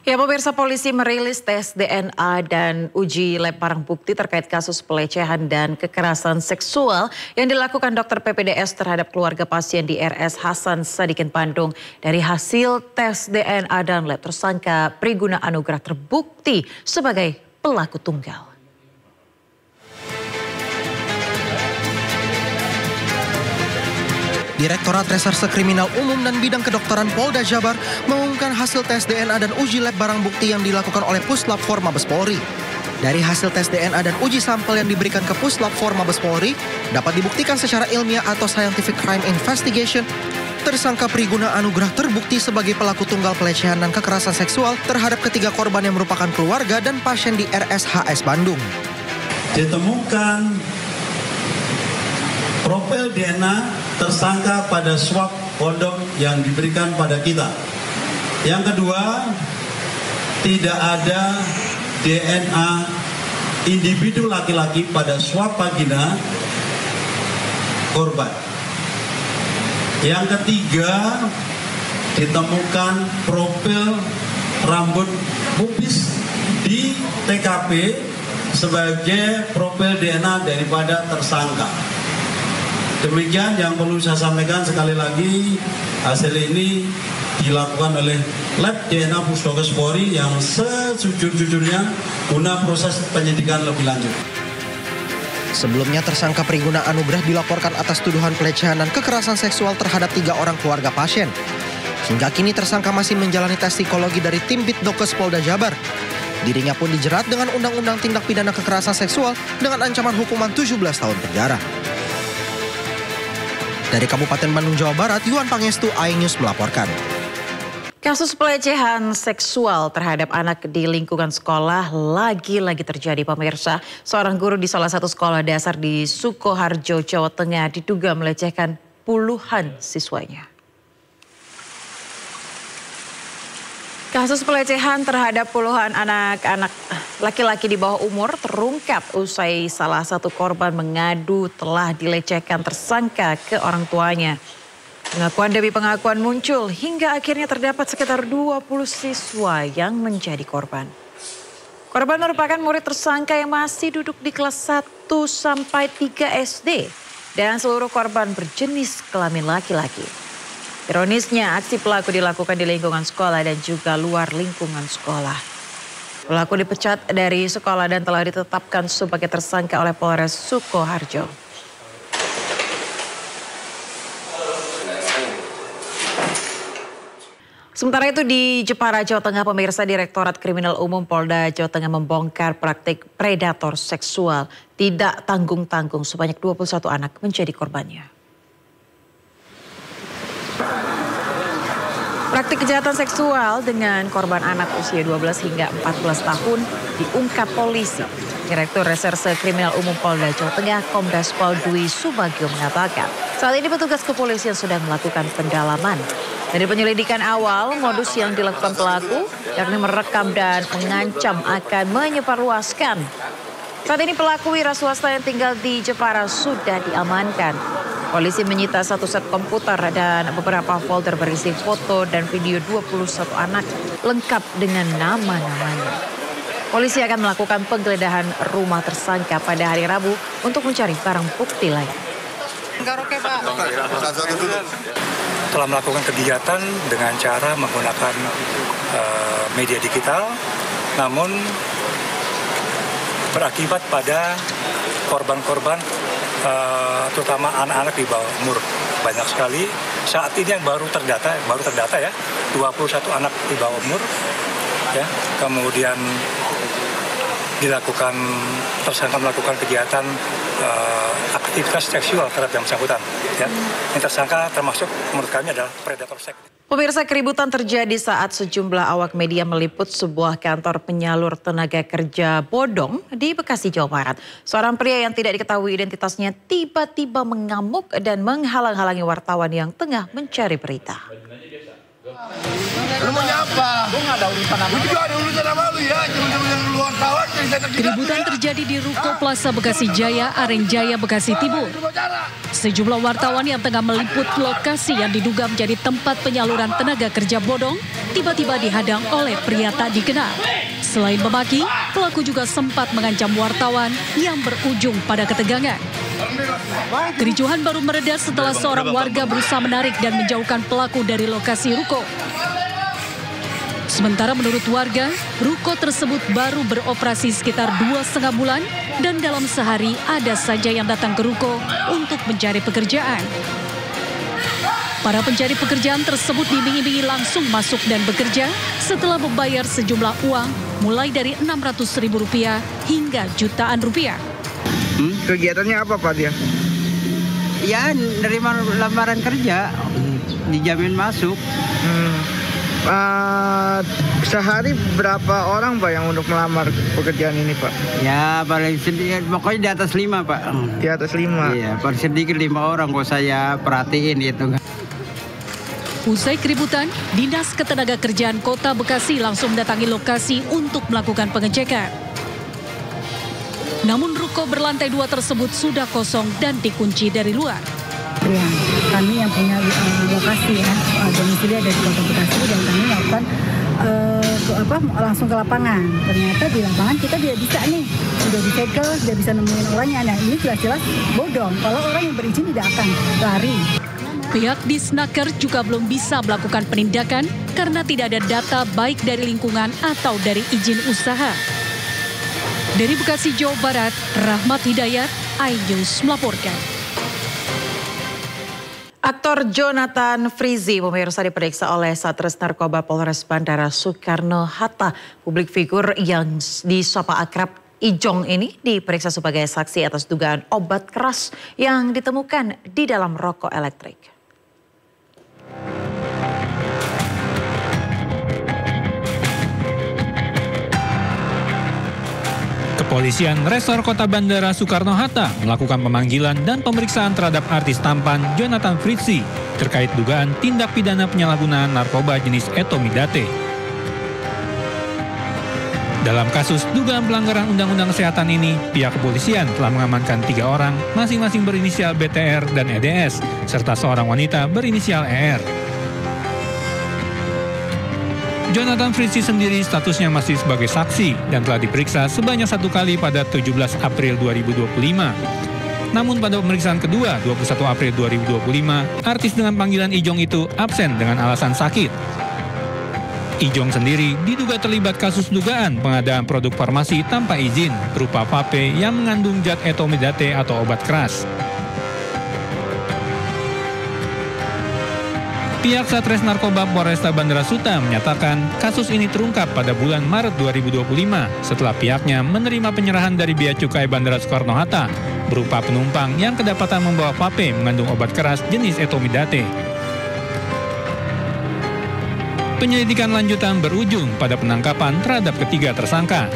Ya, pemirsa, polisi merilis tes DNA dan uji lab barang bukti terkait kasus pelecehan dan kekerasan seksual yang dilakukan dokter PPDS terhadap keluarga pasien di RS Hasan Sadikin Bandung. Dari hasil tes DNA dan lab, tersangka Priguna Anugrah terbukti sebagai pelaku tunggal. Direktorat Reserse Kriminal Umum dan Bidang Kedokteran Polda Jabar mengumumkan hasil tes DNA dan uji lab barang bukti yang dilakukan oleh Puslap IV Mabes Polri. Dari hasil tes DNA dan uji sampel yang diberikan ke Puslap IV Mabes Polri, dapat dibuktikan secara ilmiah atau scientific crime investigation, tersangka Priguna Anugrah terbukti sebagai pelaku tunggal pelecehan dan kekerasan seksual terhadap ketiga korban yang merupakan keluarga dan pasien di RSHS Bandung. Ditemukan profil DNA tersangka pada swab kondom yang diberikan pada kita. Yang kedua, tidak ada DNA individu laki-laki pada swab vagina korban. Yang ketiga, ditemukan profil rambut pubis di TKP sebagai profil DNA daripada tersangka. Demikian yang perlu saya sampaikan sekali lagi, hasil ini dilakukan oleh lab DNA Pusdokes Polri yang sejujur-jujurnya guna proses penyidikan lebih lanjut. Sebelumnya tersangka Priguna Anugrah dilaporkan atas tuduhan pelecehan dan kekerasan seksual terhadap 3 orang keluarga pasien. Hingga kini tersangka masih menjalani tes psikologi dari tim Bitdokes Polda Jabar. Dirinya pun dijerat dengan Undang-Undang Tindak Pidana Kekerasan Seksual dengan ancaman hukuman 17 tahun penjara. Dari Kabupaten Bandung, Jawa Barat, Yuan Pangestu, iNews melaporkan. Kasus pelecehan seksual terhadap anak di lingkungan sekolah lagi-lagi terjadi, pemirsa. Seorang guru di salah satu sekolah dasar di Sukoharjo, Jawa Tengah diduga melecehkan puluhan siswanya. Kasus pelecehan terhadap puluhan anak-anak laki-laki di bawah umur terungkap usai salah satu korban mengadu telah dilecehkan tersangka ke orang tuanya. Pengakuan demi pengakuan muncul hingga akhirnya terdapat sekitar 20 siswa yang menjadi korban. Korban merupakan murid tersangka yang masih duduk di kelas 1 sampai 3 SD dan seluruh korban berjenis kelamin laki-laki. Ironisnya, aksi pelaku dilakukan di lingkungan sekolah dan juga luar lingkungan sekolah. Pelaku dipecat dari sekolah dan telah ditetapkan sebagai tersangka oleh Polres Sukoharjo. Sementara itu di Jepara, Jawa Tengah, pemirsa, Direktorat Kriminal Umum Polda Jawa Tengah membongkar praktik predator seksual tidak tanggung-tanggung sebanyak 21 anak menjadi korbannya. Praktik kejahatan seksual dengan korban anak usia 12 hingga 14 tahun diungkap polisi. Direktur Reserse Kriminal Umum Polda Jawa Tengah, Kombes Pol Dwi Subagio mengatakan, saat ini petugas kepolisian sedang melakukan pendalaman. Dari penyelidikan awal, modus yang dilakukan pelaku yakni merekam dan mengancam akan menyebarluaskan. Saat ini pelaku wira swasta yang tinggal di Jepara sudah diamankan. Polisi menyita 1 set komputer dan beberapa folder berisi foto dan video 21 anak lengkap dengan nama-namanya. Polisi akan melakukan penggeledahan rumah tersangka pada hari Rabu untuk mencari barang bukti lain. Telah melakukan kegiatan dengan cara menggunakan media digital, namun berakibat pada korban-korban terutama anak-anak di bawah umur. Banyak sekali. Saat ini yang baru terdata ya, 21 anak di bawah umur. Ya, kemudian tersangka melakukan kegiatan aktivitas seksual terhadap yang bersangkutan. Ya. Yang tersangka termasuk menurut kami adalah predator seks. Pemirsa, keributan terjadi saat sejumlah awak media meliput sebuah kantor penyalur tenaga kerja bodong di Bekasi, Jawa Barat. Seorang pria yang tidak diketahui identitasnya tiba-tiba mengamuk dan menghalang-halangi wartawan yang tengah mencari berita. Lu mau nyapa? Gue gak ada urusan sama lu. Gue juga ada urusan sama lu ya. Cuma lu wartawan Keributan terjadi di Ruko Plaza Bekasi Jaya, Aren Jaya, Bekasi Timur. Sejumlah wartawan yang tengah meliput lokasi yang diduga menjadi tempat penyaluran tenaga kerja bodong tiba-tiba dihadang oleh pria tak dikenal. Selain memaki, pelaku juga sempat mengancam wartawan yang berujung pada ketegangan. Kericuhan baru mereda setelah seorang warga berusaha menarik dan menjauhkan pelaku dari lokasi ruko. Sementara menurut warga, ruko tersebut baru beroperasi sekitar 2,5 bulan dan dalam sehari ada saja yang datang ke ruko untuk mencari pekerjaan. Para pencari pekerjaan tersebut diiming-imingi langsung masuk dan bekerja setelah membayar sejumlah uang mulai dari Rp600.000 hingga jutaan rupiah. Kegiatannya apa Pak dia? Ya, nerima lamaran kerja, dijamin masuk. Sehari berapa orang Pak yang untuk melamar pekerjaan ini Pak? Ya, paling sedikit, pokoknya di atas 5 Pak. Di atas 5? Iya, paling sedikit 5 orang kok saya perhatiin gitu. Usai keributan, Dinas Ketenagakerjaan Kota Bekasi langsung mendatangi lokasi untuk melakukan pengecekan. Namun ruko berlantai 2 tersebut sudah kosong dan dikunci dari luar. Ya, kami yang punya lokasi ya, domisili ada di Kota Bekasi dan kami melakukan langsung ke lapangan. Ternyata di lapangan kita tidak bisa nih, sudah disegel, tidak bisa nemuin orangnya. Nah ini jelas-jelas bodong, kalau orang yang berizin tidak akan lari. Pihak Disnaker juga belum bisa melakukan penindakan karena tidak ada data baik dari lingkungan atau dari izin usaha. Dari Bekasi, Jawa Barat, Rahmat Hidayat, iNews melaporkan. Aktor Jonathan Frizzy pemirsa diperiksa oleh Satres Narkoba Polres Bandara Soekarno-Hatta. Publik figur yang disapa akrab Ijong ini diperiksa sebagai saksi atas dugaan obat keras yang ditemukan di dalam rokok elektrik. Kepolisian Resor Kota Bandara Soekarno-Hatta melakukan pemanggilan dan pemeriksaan terhadap artis tampan Jonathan Frizzy terkait dugaan tindak pidana penyalahgunaan narkoba jenis etomidate. Dalam kasus dugaan pelanggaran Undang-Undang Kesehatan ini, pihak kepolisian telah mengamankan 3 orang, masing-masing berinisial BTR dan EDS, serta seorang wanita berinisial ER. Jonathan Frizzy sendiri statusnya masih sebagai saksi dan telah diperiksa sebanyak 1 kali pada 17 April 2025. Namun pada pemeriksaan kedua 21 April 2025, artis dengan panggilan Ijong itu absen dengan alasan sakit. Ijong sendiri diduga terlibat kasus dugaan pengadaan produk farmasi tanpa izin berupa vape yang mengandung zat etomidate atau obat keras. Pihak Satres Narkoba Polresta Bandara Suta menyatakan kasus ini terungkap pada bulan Maret 2025 setelah pihaknya menerima penyerahan dari Bea Cukai Bandara Soekarno-Hatta berupa penumpang yang kedapatan membawa vape mengandung obat keras jenis etomidate. Penyelidikan lanjutan berujung pada penangkapan terhadap ketiga tersangka.